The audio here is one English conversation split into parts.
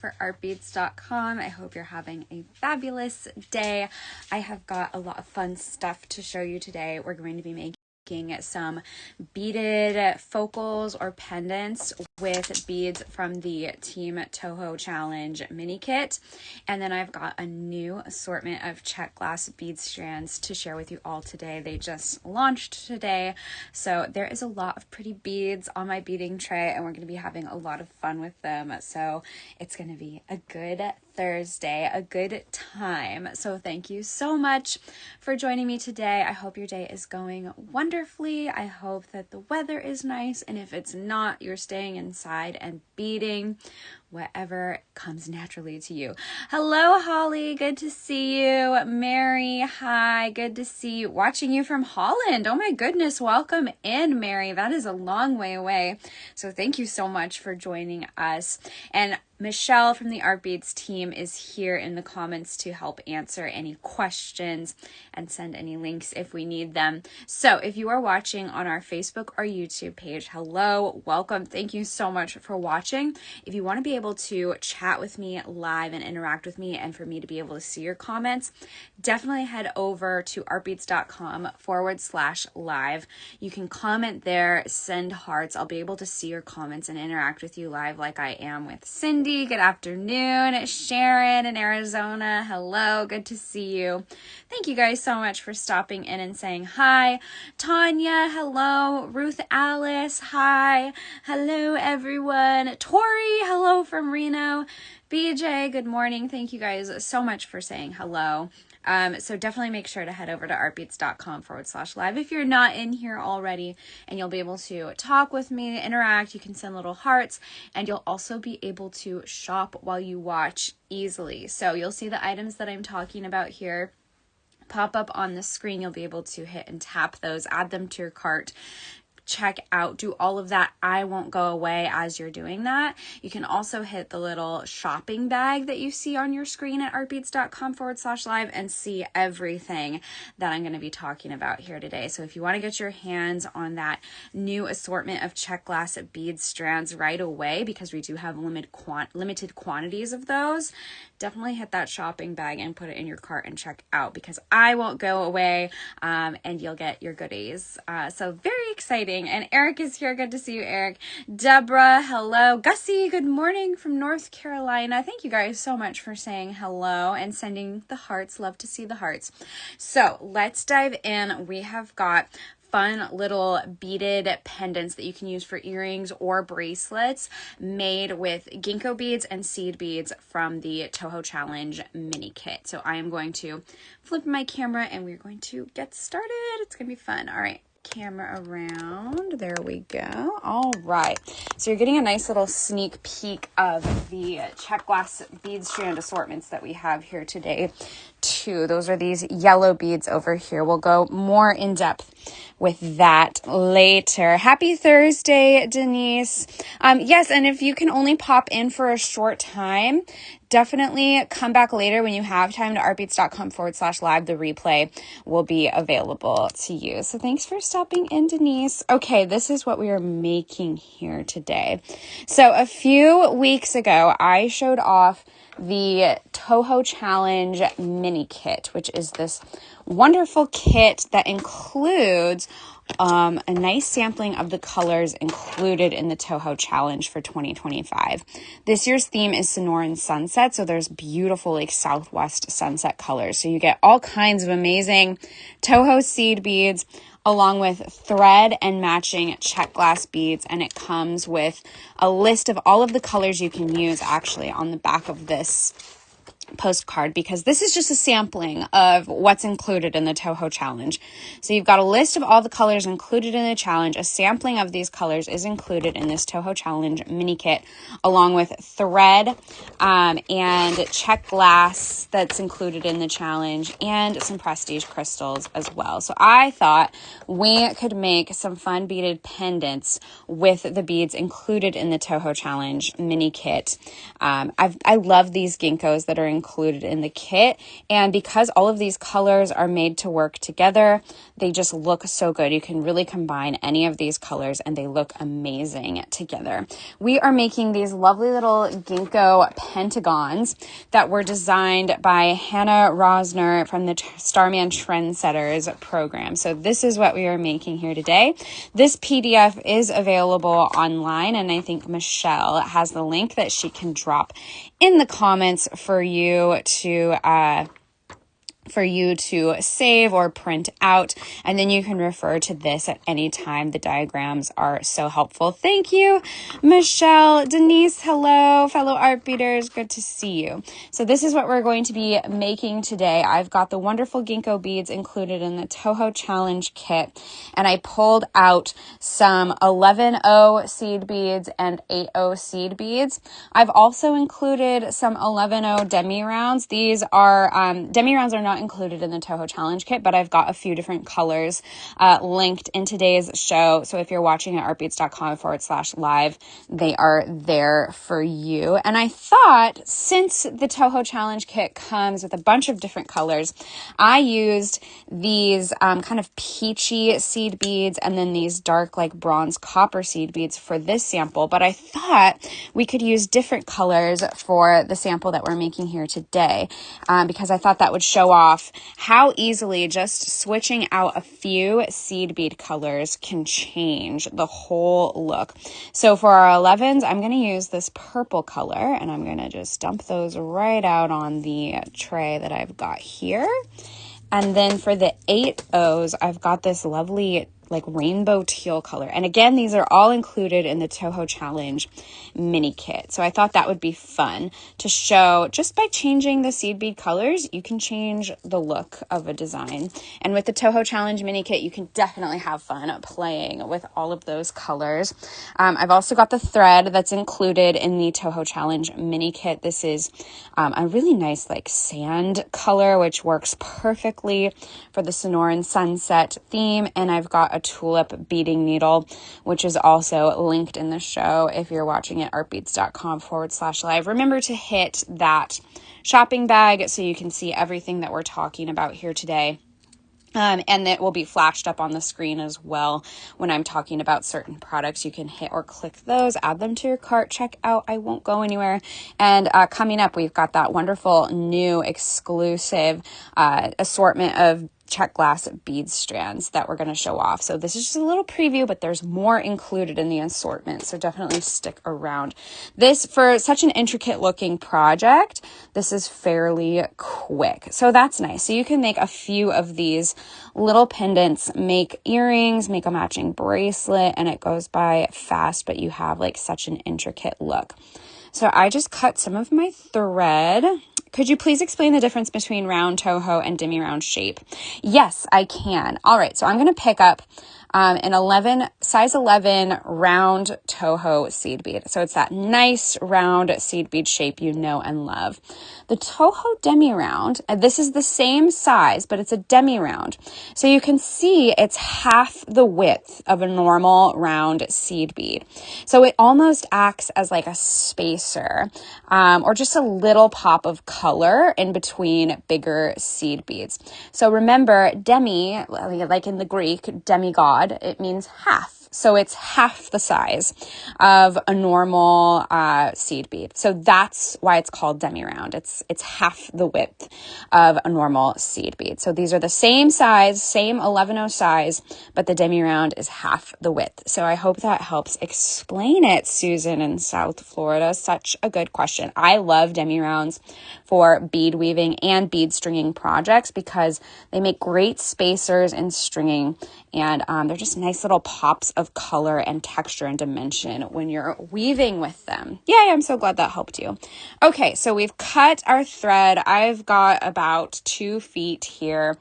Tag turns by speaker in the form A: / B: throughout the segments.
A: for artbeads.com. I hope you're having a fabulous day. I have got a lot of fun stuff to show you today. We're going to be making some beaded focals or pendants with beads from the Team Toho Challenge mini kit. And then I've got a new assortment of Czech glass bead strands to share with you all today. They just launched today. So there is a lot of pretty beads on my beading tray, and we're going to be having a lot of fun with them. So it's going to be a good Thursday, a good time. So thank you so much for joining me today. I hope your day is going wonderfully. I hope that the weather is nice, and if it's not, you're staying inside and beading whatever comes naturally to you. Hello, Holly. Good to see you. Mary, hi. Good to see you. Watching you from Holland. Oh my goodness. Welcome in, Mary. That is a long way away. So thank you so much for joining us. And Michelle from the Art Beads team is here in the comments to help answer any questions and send any links if we need them. So if you are watching on our Facebook or YouTube page, hello, welcome. Thank you so much for watching. If you want to be able to chat with me live and interact with me and for me to be able to see your comments, definitely head over to artbeads.com/live. You can comment there, send hearts. I'll be able to see your comments and interact with you live like I am with Cindy. Good afternoon. Sharon in Arizona. Hello. Good to see you. Thank you guys so much for stopping in and saying hi. Tanya. Hello. Ruth Alice. Hi. Hello, everyone. Tori. Hello from Reno. BJ. Good morning. Thank you guys so much for saying hello. So definitely make sure to head over to artbeads.com/live if you're not in here already, and you'll be able to talk with me, interact. You can send little hearts, and you'll also be able to shop while you watch easily. So you'll see the items that I'm talking about here pop up on the screen. You'll be able to hit and tap those, add them to your cart, check out, do all of that. I won't go away as you're doing that. You can also hit the little shopping bag that you see on your screen at artbeads.com/live and see everything that I'm going to be talking about here today. So if you want to get your hands on that new assortment of Czech glass bead strands right away, because we do have limited quantities of those, definitely hit that shopping bag and put it in your cart and check out, because I won't go away and you'll get your goodies. So very exciting. And Eric is here. Good to see you, Eric. Deborah, hello. Gussie, good morning from North Carolina. Thank you guys so much for saying hello and sending the hearts. Love to see the hearts. So let's dive in. We have got fun little beaded pendants that you can use for earrings or bracelets made with Ginkgo beads and seed beads from the Toho Challenge mini kit. So I am going to flip my camera and we're going to get started. It's going to be fun. All right. Camera around. There we go. All right. So you're getting a nice little sneak peek of the Czech glass bead strand assortments that we have here today too. Those are these yellow beads over here. We'll go more in depth with that later. Happy Thursday, Denise. Yes, and if you can only pop in for a short time, definitely come back later when you have time to artbeads.com/live. The replay will be available to you. So thanks for stopping in, Denise. Okay, this is what we are making here today. So a few weeks ago, I showed off the Toho Challenge mini kit, which is this wonderful kit that includes a nice sampling of the colors included in the Toho Challenge for 2025. This year's theme is Sonoran Sunset, so there's beautiful like Southwest sunset colors. So you get all kinds of amazing Toho seed beads along with thread and matching Czech glass beads, and it comes with a list of all of the colors you can use actually on the back of this postcard, because this is just a sampling of what's included in the Toho Challenge. So you've got a list of all the colors included in the challenge. A sampling of these colors is included in this Toho Challenge mini kit, along with thread and Czech glass that's included in the challenge, and some prestige crystals as well. So I thought we could make some fun beaded pendants with the beads included in the Toho Challenge mini kit. I love these Ginkgos that are included in the kit. And because all of these colors are made to work together, they just look so good. You can really combine any of these colors and they look amazing together. We are making these lovely little Ginkgo Pentagons that were designed by Hannah Rosner from the Starman Trendsetters program. So this is what we are making here today. This PDF is available online, and I think Michelle has the link that she can drop in the comments for you to save or print out, and then you can refer to this at any time. The diagrams are so helpful. Thank you, Michelle. Denise, hello, fellow art beaters. Good to see you. So this is what we're going to be making today. I've got the wonderful Ginkgo beads included in the Toho Challenge kit, and I pulled out some 11-0 seed beads and 8-0 seed beads. I've also included some 11-0 demi rounds. These are demi rounds are not included in the Toho Challenge kit, but I've got a few different colors linked in today's show. So if you're watching at artbeats.com/live, they are there for you. And I thought, since the Toho Challenge kit comes with a bunch of different colors, I used these kind of peachy seed beads and then these dark like bronze copper seed beads for this sample. But I thought we could use different colors for the sample that we're making here today, because I thought that would show off how easily just switching out a few seed bead colors can change the whole look. So for our 11s, I'm going to use this purple color, and I'm going to just dump those right out on the tray that I've got here. And then for the 8-0s, I've got this lovely like rainbow teal color. And again, these are all included in the Toho Challenge mini kit. So I thought that would be fun to show. Just by changing the seed bead colors, you can change the look of a design. And with the Toho Challenge mini kit, you can definitely have fun playing with all of those colors. I've also got the thread that's included in the Toho Challenge mini kit. This is a really nice like sand color, which works perfectly for the Sonoran Sunset theme. And I've got a tulip beading needle, which is also linked in the show if you're watching at artbeats.com/live. Remember to hit that shopping bag so you can see everything that we're talking about here today. And it will be flashed up on the screen as well when I'm talking about certain products. You can hit or click those, add them to your cart, check out. I won't go anywhere. And coming up, we've got that wonderful new exclusive assortment of Czech glass bead strands that we're going to show off. So this is just a little preview, but there's more included in the assortment. So definitely stick around. This, for such an intricate looking project, this is fairly quick. So that's nice. So you can make a few of these little pendants, make earrings, make a matching bracelet, and it goes by fast, but you have like such an intricate look. So I just cut some of my thread. Could you please explain the difference between round Toho and demi-round shape? Yes, I can. All right, so I'm going to pick up an size 11 round Toho seed bead. So it's that nice round seed bead shape you know and love. The Toho demi-round, this is the same size, but it's a demi-round. So you can see it's half the width of a normal round seed bead. So it almost acts as like a spacer, or just a little pop of color in between bigger seed beads. So remember, demi, like in the Greek, demigod, it means half. So it's half the size of a normal seed bead. So that's why it's called demi-round. It's half the width of a normal seed bead. So these are the same size, same 11-0 size, but the demi-round is half the width. So I hope that helps explain it, Susan in South Florida. Such a good question. I love demi-rounds for bead weaving and bead stringing projects because they make great spacers in stringing, and they're just nice little pops of color and texture and dimension when you're weaving with them. Yay, I'm so glad that helped you. Okay, so we've cut our thread. I've got about 2 feet here,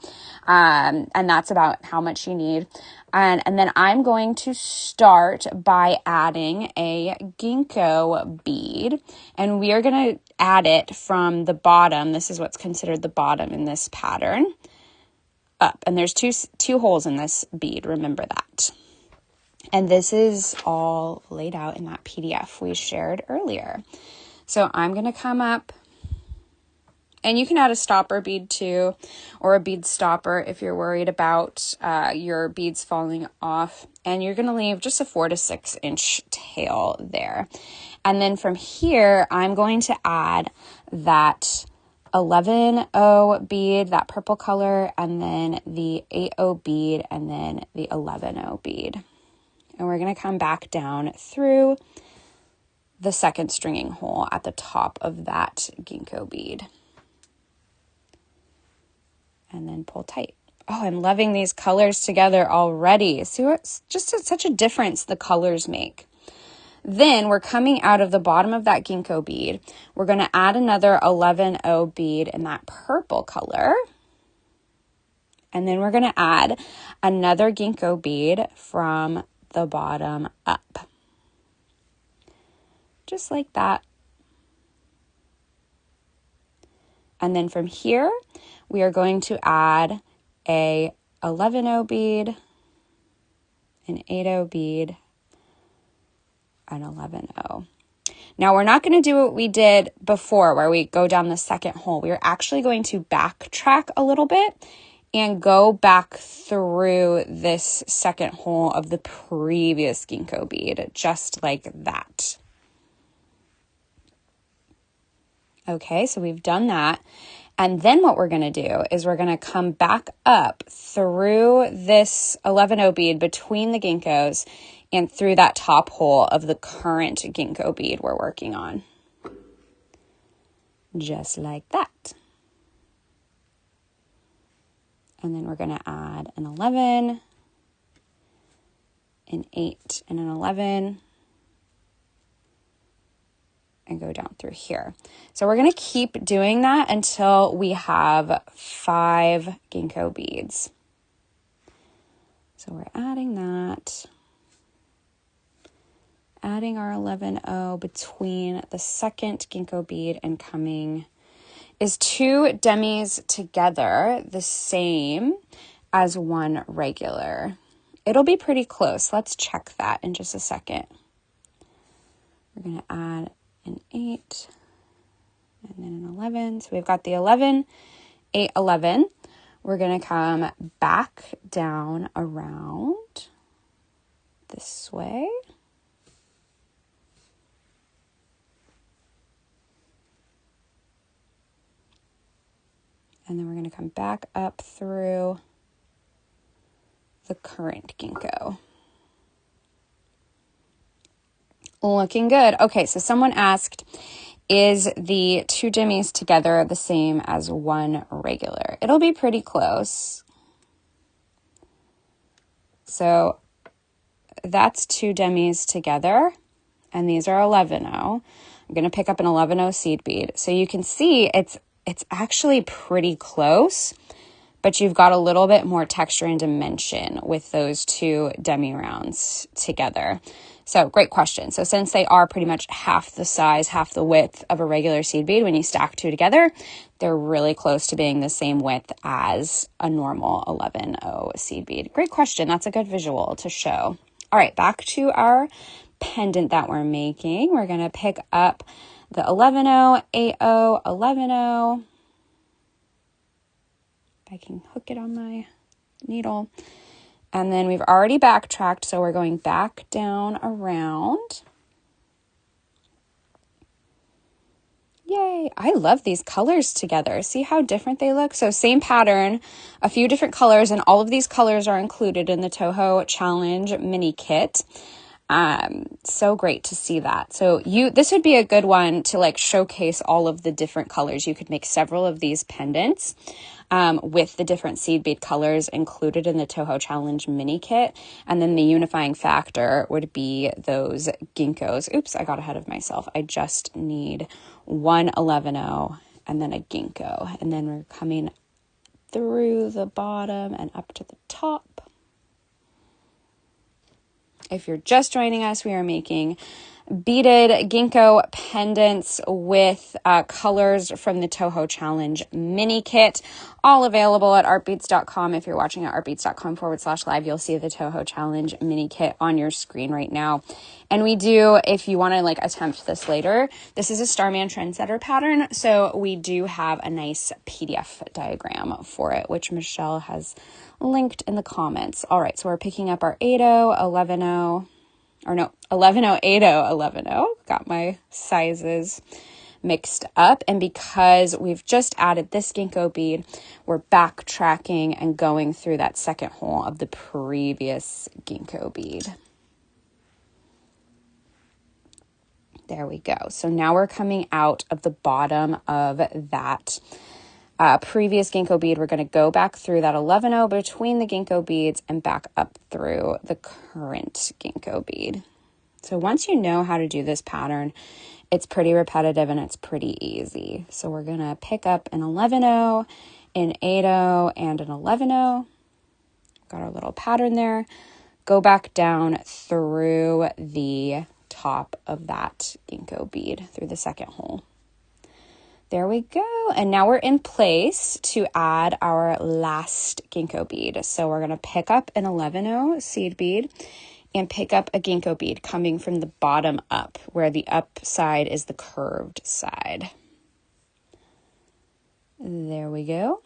A: and that's about how much you need. And then I'm going to start by adding a Ginkgo bead, and we are going to add it from the bottom. This is what's considered the bottom in this pattern, up. And there's two holes in this bead, remember that. And this is all laid out in that PDF we shared earlier. So I'm going to come up And you can add a stopper bead too, or a bead stopper if you're worried about your beads falling off. And you're going to leave just a 4 to 6 inch tail there. And then from here, I'm going to add that 11O bead, that purple color, and then the 8O bead, and then the 11O bead. And we're going to come back down through the second stringing hole at the top of that Ginkgo bead. And then pull tight. Oh, I'm loving these colors together already. See, it's just such a difference the colors make. Then we're coming out of the bottom of that Ginkgo bead. We're going to add another 11O bead in that purple color. And then we're going to add another Ginkgo bead from the bottom up. Just like that. And then from here, we are going to add a 11O bead, an 8O bead, an 11O. Now we're not going to do what we did before where we go down the second hole. We are actually going to backtrack a little bit and go back through this second hole of the previous Ginkgo bead, just like that. Okay, so we've done that. And then what we're going to do is we're going to come back up through this 11O bead between the Ginkgos and through that top hole of the current Ginkgo bead we're working on. Just like that. And then we're going to add an 11, an 8, and an 11. And go down through here. So we're going to keep doing that until we have 5 Ginkgo beads. So we're adding that. Adding our 11O between the second Ginkgo bead and coming. Is 2 demis together the same as 1 regular? It'll be pretty close. Let's check that in just a second. We're going to add an 8 and then an 11. So we've got the 11, 8, 11. We're going to come back down around this way. And then we're going to come back up through the current Ginkgo. Looking good. Okay, so someone asked, is the 2 demis together the same as 1 regular? It'll be pretty close. So that's 2 demis together, and these are 11O. I'm going to pick up an 11O seed bead. So you can see it's actually pretty close, but you've got a little bit more texture and dimension with those 2 demi rounds together. So great question. So since they are pretty much half the size, half the width of a regular seed bead, when you stack 2 together, they're really close to being the same width as a normal 11O seed bead. Great question. That's a good visual to show. All right, back to our pendant that we're making. We're going to pick up the 11O, 8O, 11O. If I can hook it on my needle. And then we've already backtracked, so we're going back down around. Yay! I love these colors together. See how different they look? So same pattern, a few different colors, and all of these colors are included in the Toho Challenge mini kit. So great to see that. So this would be a good one to like showcase all of the different colors. You could make several of these pendants with the different seed bead colors included in the Toho Challenge mini kit. And then the unifying factor would be those Ginkgos. Oops, I got ahead of myself. I just need 1 11O and then a Ginkgo. And then we're coming through the bottom and up to the top. If you're just joining us, we are making beaded Ginkgo pendants with colors from the Toho Challenge mini kit, all available at artbeads.com. If you're watching at artbeads.com/live, you'll see the Toho Challenge mini kit on your screen right now. And we do, if you want to like attempt this later, this is a Starman Trendsetter pattern, so we do have a nice PDF diagram for it, which Michelle has linked in the comments. All right, so we're picking up our 80, 11, or no, 11, 80, 11. Got my sizes mixed up. And because we've just added this Ginkgo bead, we're backtracking and going through that second hole of the previous Ginkgo bead. There we go. So now we're coming out of the bottom of that previous Ginkgo bead. We're going to go back through that 11 between the Ginkgo beads and back up through the current Ginkgo bead. So once you know how to do this pattern, it's pretty repetitive and it's pretty easy. So we're going to pick up an 11, an 80, and an 11. Got our little pattern there. Go back down through the top of that Ginkgo bead through the second hole. There we go. And now we're in place to add our last Ginkgo bead. So we're going to pick up an 11 seed bead and pick up a Ginkgo bead coming from the bottom up, where the up side is the curved side. There we go.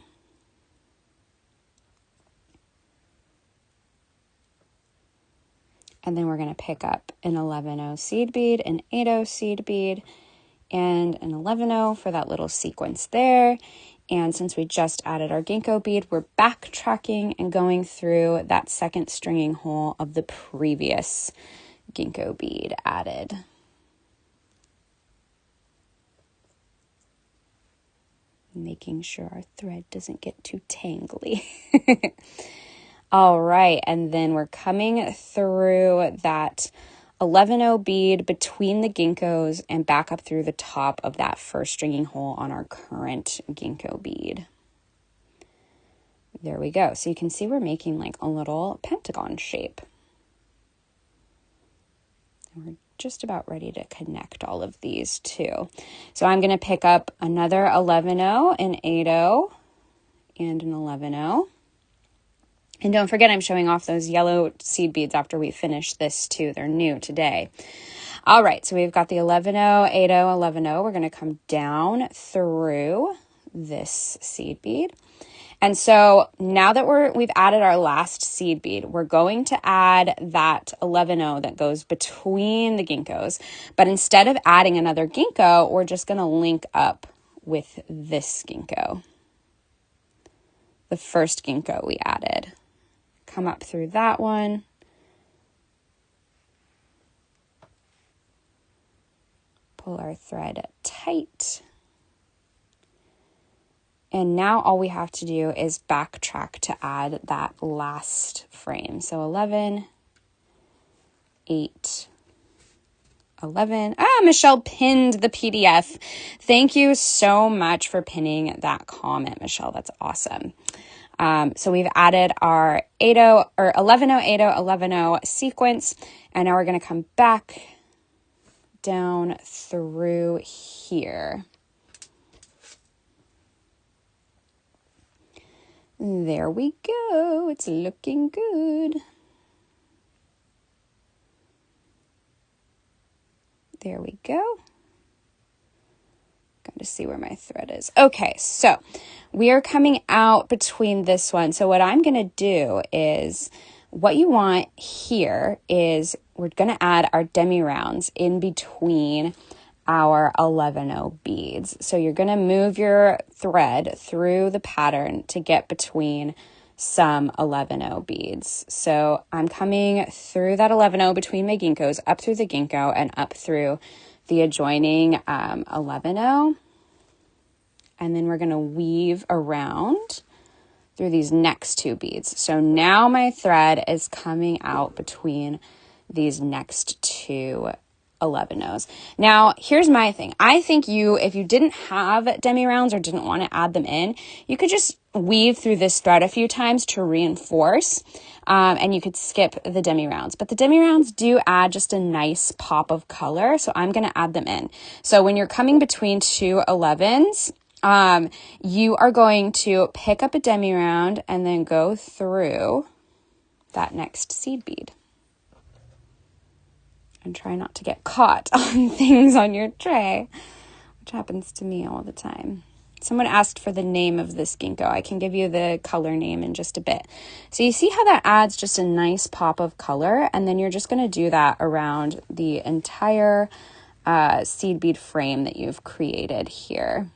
A: And then we're going to pick up an 11 seed bead, an 80 seed bead, and an 11 for that little sequence there. And since we just added our Ginkgo bead, we're backtracking and going through that second stringing hole of the previous Ginkgo bead added. Making sure our thread doesn't get too tangly. All right, and then we're coming through that 11 bead between the Ginkgos and back up through the top of that first stringing hole on our current Ginkgo bead. There we go. So you can see we're making like a little pentagon shape. And we're just about ready to connect all of these too. So I'm going to pick up another 11, an 80, and an 11. And don't forget, I'm showing off those yellow seed beads after we finish this too. They're new today. All right, so we've got the 11, 80, 11. We're going to come down through this seed bead. And so now that we've added our last seed bead, we're going to add that 11 that goes between the Ginkgos. But instead of adding another Ginkgo, we're just going to link up with this Ginkgo, the first Ginkgo we added. Come up through that one. Pull our thread tight. And now all we have to do is backtrack to add that last frame. So 11, 8, 11. Michelle pinned the PDF. Thank you so much for pinning that comment, Michelle. That's awesome. So we've added our 11, 80, 11 sequence, and now we're going to come back down through here. There we go. It's looking good. There we go. Got to see where my thread is. Okay, so we are coming out between this one. So what I'm going to do is, what you want here is we're going to add our demi rounds in between our 11 beads. So you're going to move your thread through the pattern to get between some 11 beads. So I'm coming through that 11 between my Ginkgos, up through the Ginkgo and up through the adjoining 11, and then we're going to weave around through these next two beads. So now my thread is coming out between these next two 11 rows. Now, here's my thing. I think if you didn't have demi rounds or didn't want to add them in, you could just weave through this thread a few times to reinforce, and you could skip the demi rounds. But the demi rounds do add just a nice pop of color, so I'm going to add them in. So when you're coming between two 11s, you are going to pick up a demi round and then go through that next seed bead. And try not to get caught on things on your tray, which happens to me all the time. Someone asked for the name of this ginkgo. I can give you the color name in just a bit. So you see how that adds just a nice pop of color, and then you're just going to do that around the entire seed bead frame that you've created here.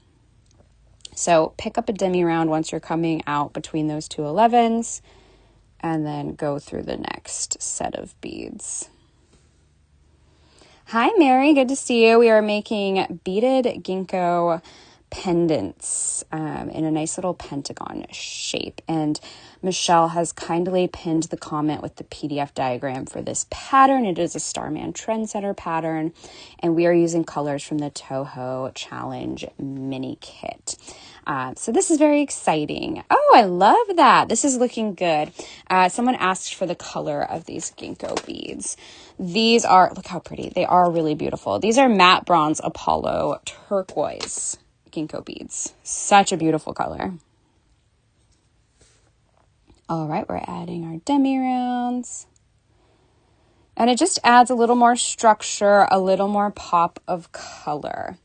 A: So pick up a demi round once you're coming out between those two 11s, and then go through the next set of beads. Hi, Mary. Good to see you. We are making beaded Ginkgo pendants in a nice little pentagon shape. And Michelle has kindly pinned the comment with the PDF diagram for this pattern. It is a Starman Trendsetter pattern, and we are using colors from the Toho Challenge mini kit. So this is very exciting. Oh, I love that. This is looking good. Someone asked for the color of these Ginkgo beads. These are, look how pretty. They are really beautiful. These are matte bronze Apollo turquoise Ginkgo beads. Such a beautiful color. All right, we're adding our demi rounds. And it just adds a little more structure, a little more pop of color.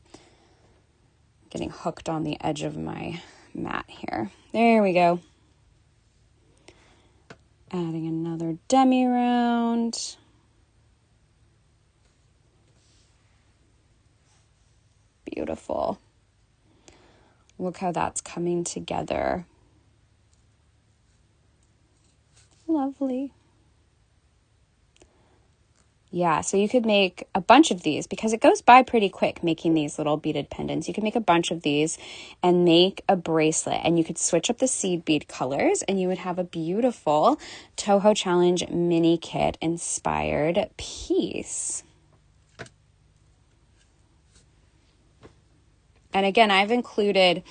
A: Getting hooked on the edge of my mat here. There we go. Adding another demi round. Beautiful. Look how that's coming together. Lovely. Yeah, so you could make a bunch of these because it goes by pretty quick making these little beaded pendants. You could make a bunch of these and make a bracelet, and you could switch up the seed bead colors and you would have a beautiful Toho Challenge mini kit inspired piece. And again, I've included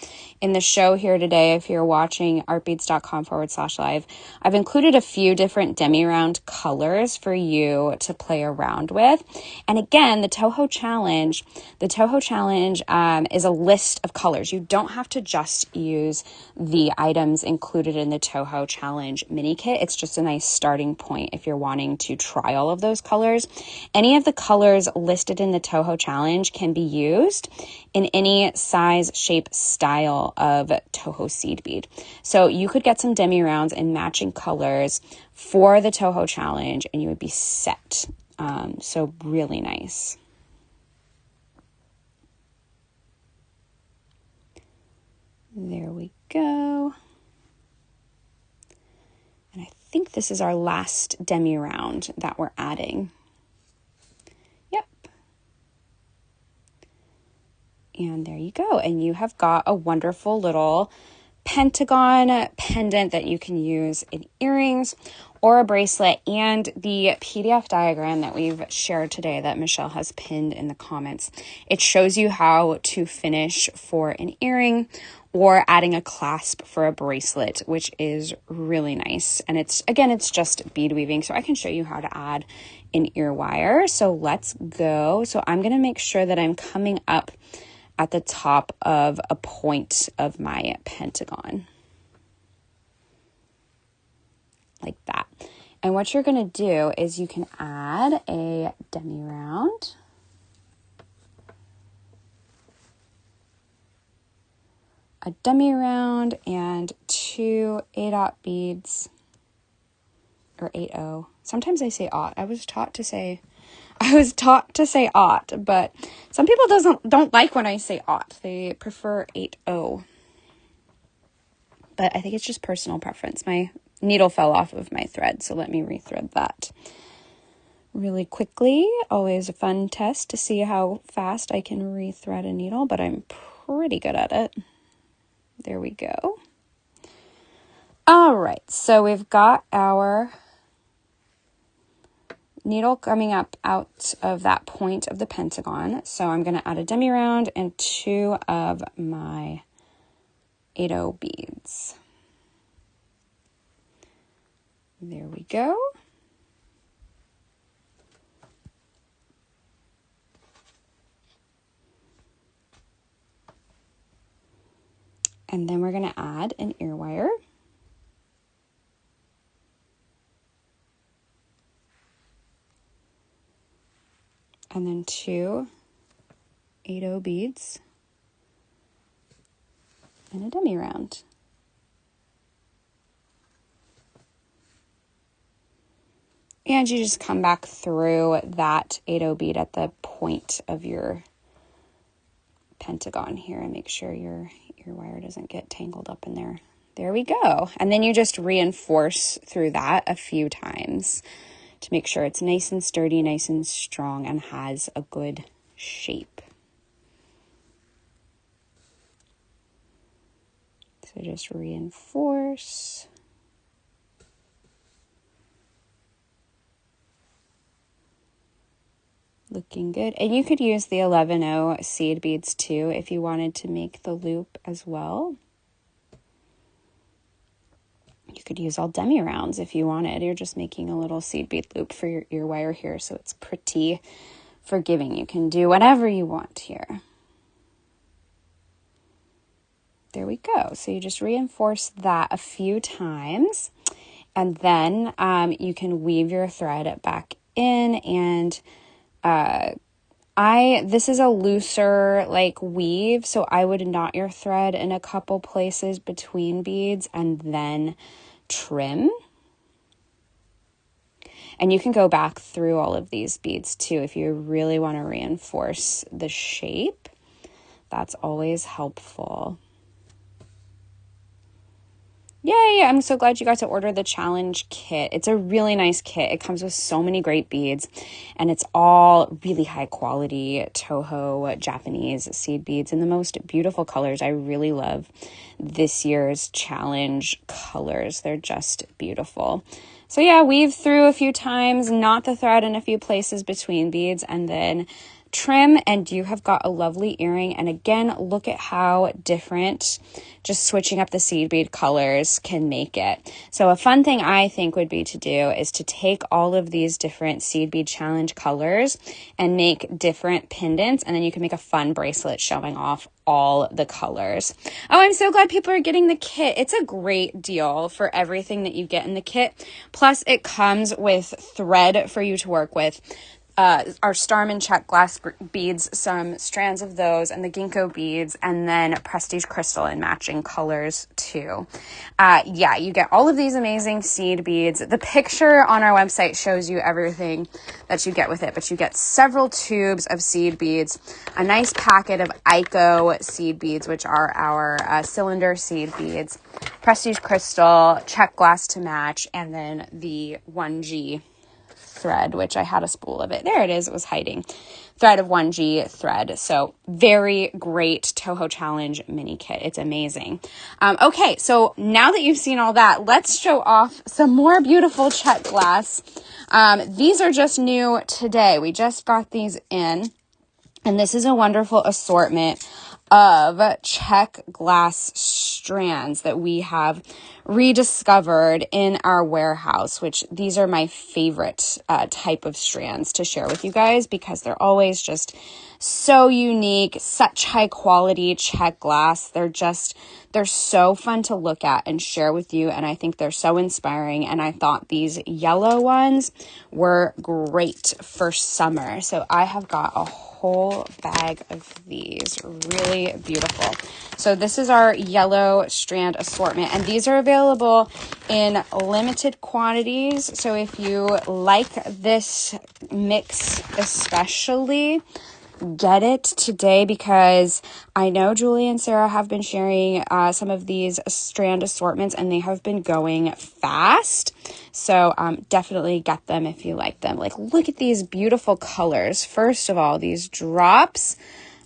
A: in the show here today, if you're watching artbeads.com/live, I've included a few different demi-round colors for you to play around with. And again, the Toho Challenge is a list of colors. You don't have to just use the items included in the Toho Challenge mini kit. It's just a nice starting point if you're wanting to try all of those colors. Any of the colors listed in the Toho Challenge can be used in any size, shape, style of Toho seed bead. So you could get some demi rounds in matching colors for the Toho Challenge and you would be set. So really nice. There we go. And I think this is our last demi round that we're adding. And there you go. And you have got a wonderful little pentagon pendant that you can use in earrings or a bracelet. And the PDF diagram that we've shared today that Michelle has pinned in the comments, it shows you how to finish for an earring or adding a clasp for a bracelet, which is really nice. And it's just bead weaving. So I can show you how to add an ear wire. So let's go. So I'm going to make sure that I'm coming up at the top of a point of my pentagon. Like that. And what you're going to do is you can add a demi round. A demi round and 2 8-aught beads, or 8-0. Sometimes I say aught. I was taught to say aught, but some people don't like when I say aught. They prefer 8-0. But I think it's just personal preference. My needle fell off of my thread, so let me rethread that really quickly. Always a fun test to see how fast I can rethread a needle, but I'm pretty good at it. There we go. All right, so we've got our needle coming up out of that point of the pentagon. So I'm going to add a demi round and 2 of my 8/0 beads. There we go. And then we're going to add an ear wire. And then 2 8/0 beads and a demi round. And you just come back through that 8/0 bead at the point of your pentagon here and make sure your ear wire doesn't get tangled up in there. There we go. And then you just reinforce through that a few times to make sure it's nice and sturdy, nice and strong, and has a good shape. So just reinforce. Looking good. And you could use the 11/0 seed beads too if you wanted to make the loop as well. You could use all demi rounds if you wanted. You're just making a little seed bead loop for your ear wire here, so it's pretty forgiving. You can do whatever you want here. There we go. So you just reinforce that a few times, and then you can weave your thread back in. And this is a looser like weave, so I would knot your thread in a couple places between beads and then trim. And you can go back through all of these beads too if you really want to reinforce the shape. That's always helpful. Yay, I'm so glad you got to order the challenge kit. It's a really nice kit. It comes with so many great beads, and it's all really high quality Toho Japanese seed beads in the most beautiful colors. I really love this year's challenge colors. They're just beautiful. So yeah, weave through a few times, knot the thread in a few places between beads, and then trim, and you have got a lovely earring. And again, look at how different just switching up the seed bead colors can make it. So a fun thing I think would be to do is to take all of these different seed bead challenge colors and make different pendants, and then you can make a fun bracelet showing off all the colors. Oh, I'm so glad people are getting the kit. It's a great deal for everything that you get in the kit. Plus it comes with thread for you to work with. Our Starman Czech glass beads, some strands of those, and the Ginkgo beads, and then prestige crystal in matching colors too. Yeah, you get all of these amazing seed beads. The picture on our website shows you everything that you get with it, but you get several tubes of seed beads, a nice packet of Ico seed beads, which are our cylinder seed beads, prestige crystal, Czech glass to match, and then the 1G thread, which I had a spool of it. There it is. It was hiding. Thread of 1G thread. So very great Toho Challenge mini kit. It's amazing. Okay, so now that you've seen all that, let's show off some more beautiful Czech glass. These are just new today. We just got these in, and this is a wonderful assortment of Czech glass strands that we have rediscovered in our warehouse, which these are my favorite type of strands to share with you guys because they're always just so unique, such high quality Czech glass. They're so fun to look at and share with you, and I think they're so inspiring, and I thought these yellow ones were great for summer. So I have got a whole bag of these. Really beautiful. So this is our yellow strand assortment, and these are available in limited quantities. So if you like this mix especially, get it today, because I know Julie and Sarah have been sharing some of these strand assortments, and they have been going fast. So definitely get them if you like them. Like, look at these beautiful colors. First of all, these drops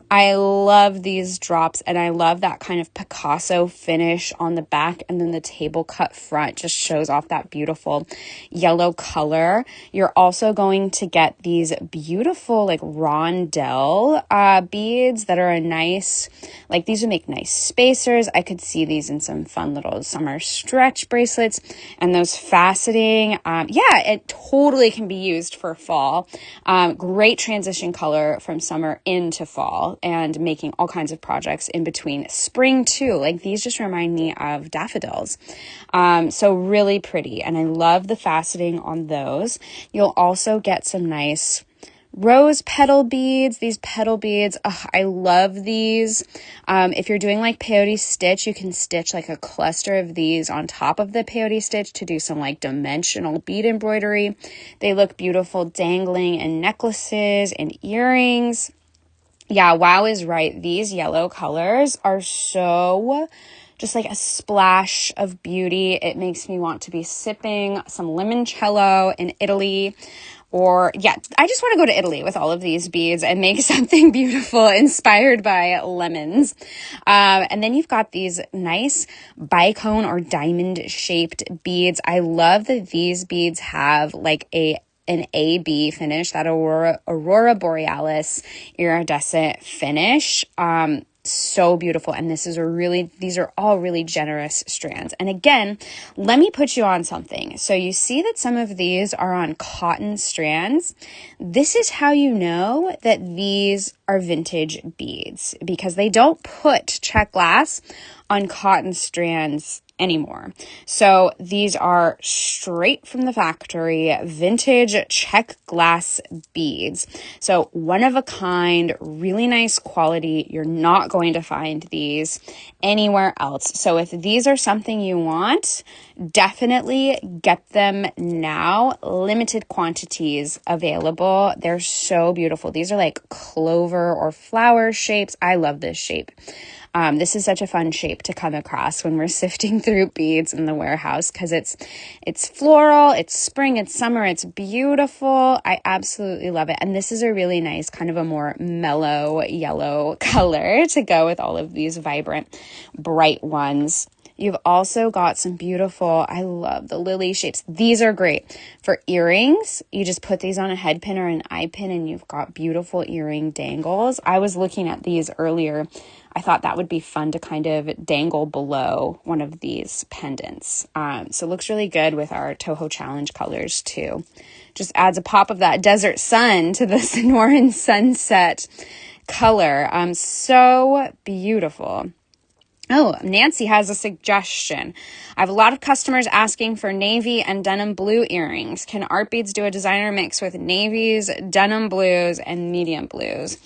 A: I love these drops, and I love that kind of Picasso finish on the back, and then the table cut front just shows off that beautiful yellow color. You're also going to get these beautiful like rondelle beads that are a nice, like these would make nice spacers. I could see these in some fun little summer stretch bracelets, and those faceting. Yeah, it totally can be used for fall. Great transition color from summer into fall, and making all kinds of projects in between spring too. Like these just remind me of daffodils. So really pretty. And I love the faceting on those. You'll also get some nice rose petal beads. These petal beads, I love these. If you're doing like peyote stitch, you can stitch like a cluster of these on top of the peyote stitch to do some like dimensional bead embroidery. They look beautiful dangling in necklaces and earrings. Yeah, wow is right. These yellow colors are so just like a splash of beauty. It makes me want to be sipping some limoncello in Italy. Or yeah, I just want to go to Italy with all of these beads and make something beautiful inspired by lemons. And then you've got these nice bicone or diamond shaped beads. I love that these beads have like an AB finish, that Aurora Borealis iridescent finish. So beautiful. And these are all really generous strands. And again, let me put you on something. So you see that some of these are on cotton strands. This is how you know that these are vintage beads, because they don't put Czech glass on cotton strands anymore. So these are straight from the factory, vintage Czech glass beads. So one of a kind, really nice quality. You're not going to find these anywhere else. So if these are something you want, definitely get them now. Limited quantities available. They're so beautiful. These are like clover or flower shapes. I love this shape. This is such a fun shape to come across when we're sifting through beads in the warehouse, because it's floral, it's spring, it's summer, it's beautiful. I absolutely love it. And this is a really nice kind of a more mellow yellow color to go with all of these vibrant, bright ones. You've also got some beautiful, I love the lily shapes. These are great for earrings. You just put these on a head pin or an eye pin and you've got beautiful earring dangles. I was looking at these earlier. I thought that would be fun to kind of dangle below one of these pendants. So it looks really good with our Toho challenge colors too. Just adds a pop of that desert sun to the Sonoran sunset color. So beautiful. Oh, Nancy has a suggestion. I have a lot of customers asking for navy and denim blue earrings. Can Art Beads do a designer mix with navies, denim blues, and medium blues?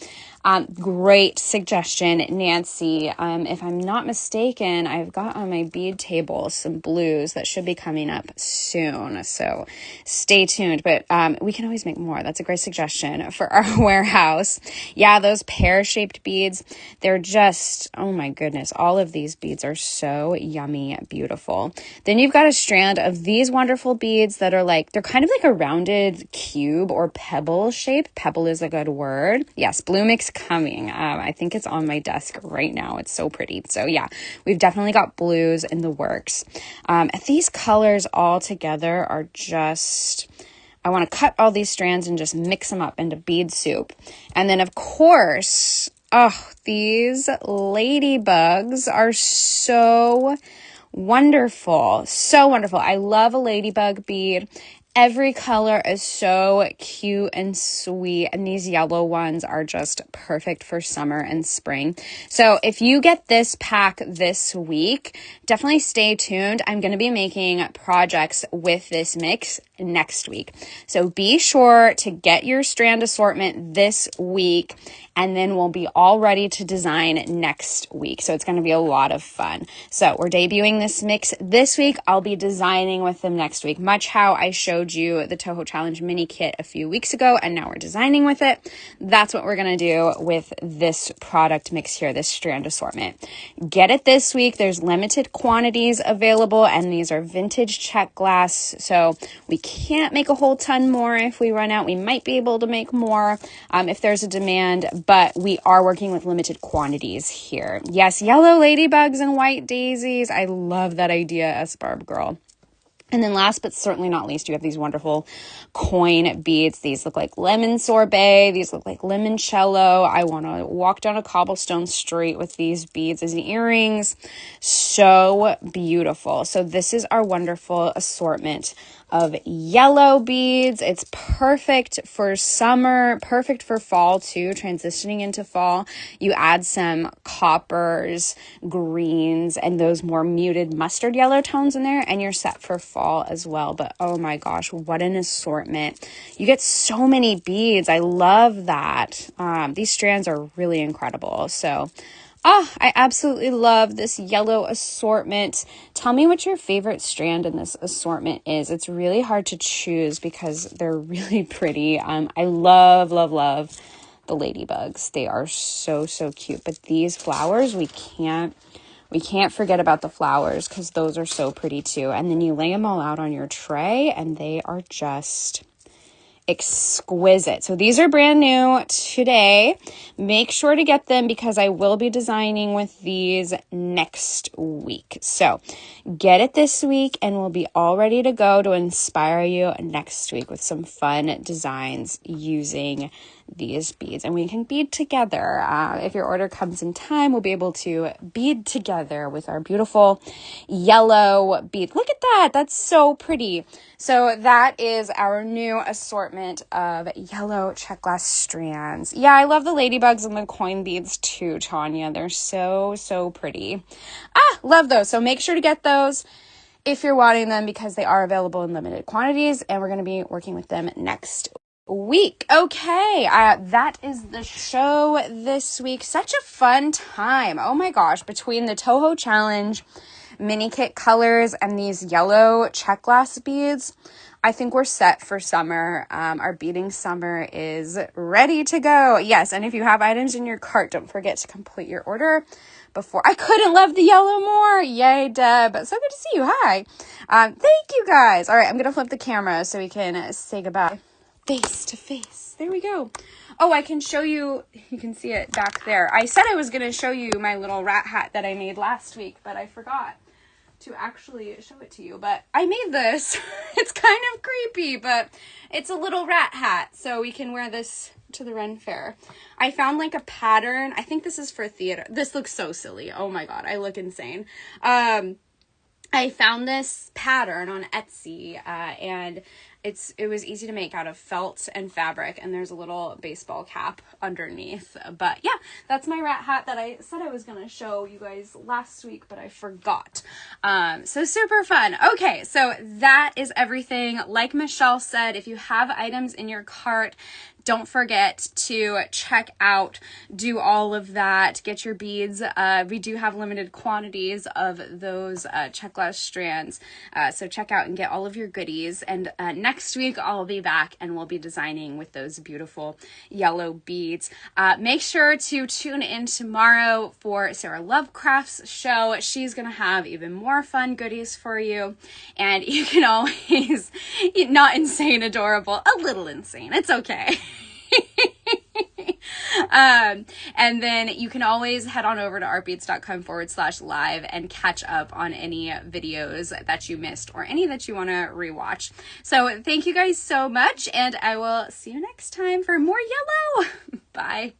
A: Great suggestion, Nancy. If I'm not mistaken, I've got on my bead table some blues that should be coming up soon. So stay tuned, but we can always make more. That's a great suggestion for our warehouse. Yeah, those pear-shaped beads, they're just, oh my goodness, all of these beads are so yummy, beautiful. Then you've got a strand of these wonderful beads that are like, they're kind of like a rounded cube or pebble shape. Pebble is a good word. Yes, blue mix coming. I think it's on my desk right now. It's so pretty. So yeah, we've definitely got blues in the works. These colors all together are just, I want to cut all these strands and just mix them up into bead soup. And then of course, these ladybugs are so wonderful. So wonderful. I love a ladybug bead. Every color is so cute and sweet, and these yellow ones are just perfect for summer and spring. So if you get this pack this week, definitely stay tuned. I'm going to be making projects with this mix next week. So be sure to get your strand assortment this week, and then we'll be all ready to design next week. So it's going to be a lot of fun. So we're debuting this mix this week. I'll be designing with them next week, much how I showed you the Toho Challenge mini kit a few weeks ago, and now we're designing with it. That's what we're going to do with this product mix here, this strand assortment. Get it this week. There's limited quantities available, and these are vintage Czech glass, so we can't make a whole ton more. If we run out, we might be able to make more if there's a demand, but we are working with limited quantities here. Yes, yellow ladybugs and white daisies. I love that idea, S-Barb girl. And then last but certainly not least, you have these wonderful coin beads. These look like lemon sorbet. These look like limoncello. I want to walk down a cobblestone street with these beads as earrings. So beautiful. So this is our wonderful assortment of yellow beads. It's perfect for summer, perfect for fall too, transitioning into fall. You add some coppers, greens, and those more muted mustard yellow tones in there, and you're set for fall as well. But oh my gosh, what an assortment. You get so many beads. I love that. These strands are really incredible. So I absolutely love this yellow assortment. Tell me what your favorite strand in this assortment is. It's really hard to choose because they're really pretty. I love, love, love the ladybugs. They are so, so cute. But these flowers, we can't forget about the flowers because those are so pretty too. And then you lay them all out on your tray and they are just exquisite. So these are brand new today. Make sure to get them because I will be designing with these next week. So get it this week and we'll be all ready to go to inspire you next week with some fun designs using these beads, and we can bead together. If your order comes in time, we'll be able to bead together with our beautiful yellow bead. Look at that. That's so pretty. So that is our new assortment of yellow Czech glass strands. Yeah, I love the ladybugs and the coin beads too, Tanya. They're so, so pretty. Love those. So make sure to get those if you're wanting them because they are available in limited quantities, and we're going to be working with them next week. Okay, that is the show this week. Such a fun time. Oh my gosh, between the Toho challenge, mini kit colors, and these yellow Czech glass beads, I think we're set for summer. Our beading summer is ready to go. Yes, and if you have items in your cart, don't forget to complete your order before. I couldn't love the yellow more. Yay, Deb. So good to see you. Hi. Thank you guys. All right, I'm going to flip the camera so we can say goodbye. Face to face. There we go. Oh, I can show you. You can see it back there. I said I was going to show you my little rat hat that I made last week, but I forgot to actually show it to you. But I made this. It's kind of creepy, but it's a little rat hat, so we can wear this to the Ren Fair. I found like a pattern. I think this is for theater. This looks so silly. Oh my god, I look insane. I found this pattern on Etsy, and it was easy to make out of felt and fabric, and there's a little baseball cap underneath. But yeah, that's my rat hat that I said I was going to show you guys last week, but I forgot. So super fun. Okay, so that is everything. Like Michelle said, if you have items in your cart, don't forget to check out, do all of that, get your beads. We do have limited quantities of those Czech glass strands. So check out and get all of your goodies. And next week I'll be back and we'll be designing with those beautiful yellow beads. Make sure to tune in tomorrow for Sarah Lovecraft's show. She's going to have even more fun goodies for you. And you can always, not insane, adorable, a little insane. It's okay. And then you can always head on over to artbeads.com/live and catch up on any videos that you missed or any that you want to rewatch. So thank you guys so much, and I will see you next time for more yellow. Bye.